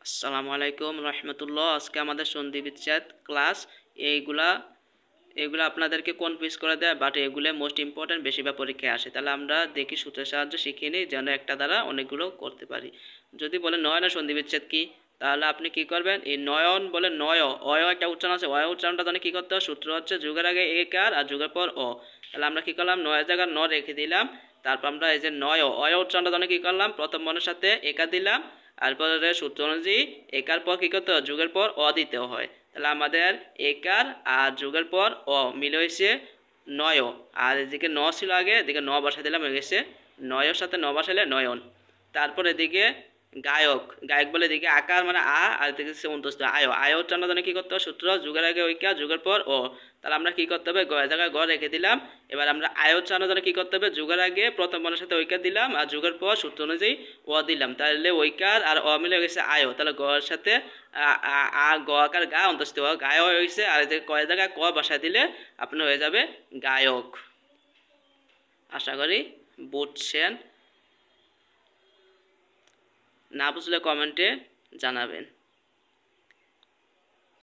আসসালামু আলাইকুম রহমতুল্লাহ। আজকে আমাদের সন্ধি বিচ্ছেদ ক্লাস। এইগুলা এগুলো আপনাদেরকে কনফিউজ করে দেয়, বাট এগুলো মোস্ট ইম্পর্ট্যান্ট, বেশিরভাগ পরীক্ষায় আসে। তাহলে আমরা দেখি সূত্রের সাহায্যে শিখিয়ে নিই, যেন একটা দ্বারা অনেকগুলো করতে পারি। যদি বলে নয়নের সন্ধি বিচ্ছেদ কি, তাহলে আপনি কি করবেন, এই নয়ন বলে নয় অয় একটা উচ্চারণ আছে, অয় উচ্চারণটা জানে কি করতে হবে, সূত্র হচ্ছে যুগের আগে একার আর যুগের পর অ। তাহলে আমরা কি করলাম, নয়ের জায়গায় ন রেখে দিলাম। তারপর আমরা এই যে নয় অয় উচ্চারণটা জানে কি করলাম, প্রথম বর্ণের সাথে একা দিলাম। তারপরে সূত্র অনুযায়ী একার পর কি করতে হয়, যুগের পর অ দিতে হয়। তাহলে আমাদের একার আর যুগের পর অ মিলে হয়েছে নয়। আর এদিকে ন ছিল আগে, এদিকে ন বসা দিলাম, হয়ে গেছে নয়ের সাথে ন বসাইলে নয়ন। তারপর এদিকে গায়ক, গায়ক বলে এদিকে আকার মানে আ, আর এদিকে অন্তস্থ আয়, আয় উচ্চারণ জন্য কি করতে হবে, সূত্র যুগের আগে ঐকা যুগের পর ও। তাহলে আমরা কি করতে হবে, গয়ের জায়গায় গ রেখে দিলাম। এবার আমরা আয় উচ্চারণ জন্য কি করতে হবে, যুগের আগে প্রথম বর্ণের সাথে ঐকার দিলাম, আর যুগের পর সূত্র অনুযায়ী ও দিলাম। তাহলে ঐকার আর অ মিলে হয়ে গেছে আয়। তাহলে গয়ের সাথে গ আকার গা অন্তস্থ গায় হয়েছে, আর এদিকে কয়ের জায়গায় ক বসায় দিলে আপনার হয়ে যাবে গায়ক। আশা করি বুঝছেন। না বুঝলে কমেন্টে জানাবেন।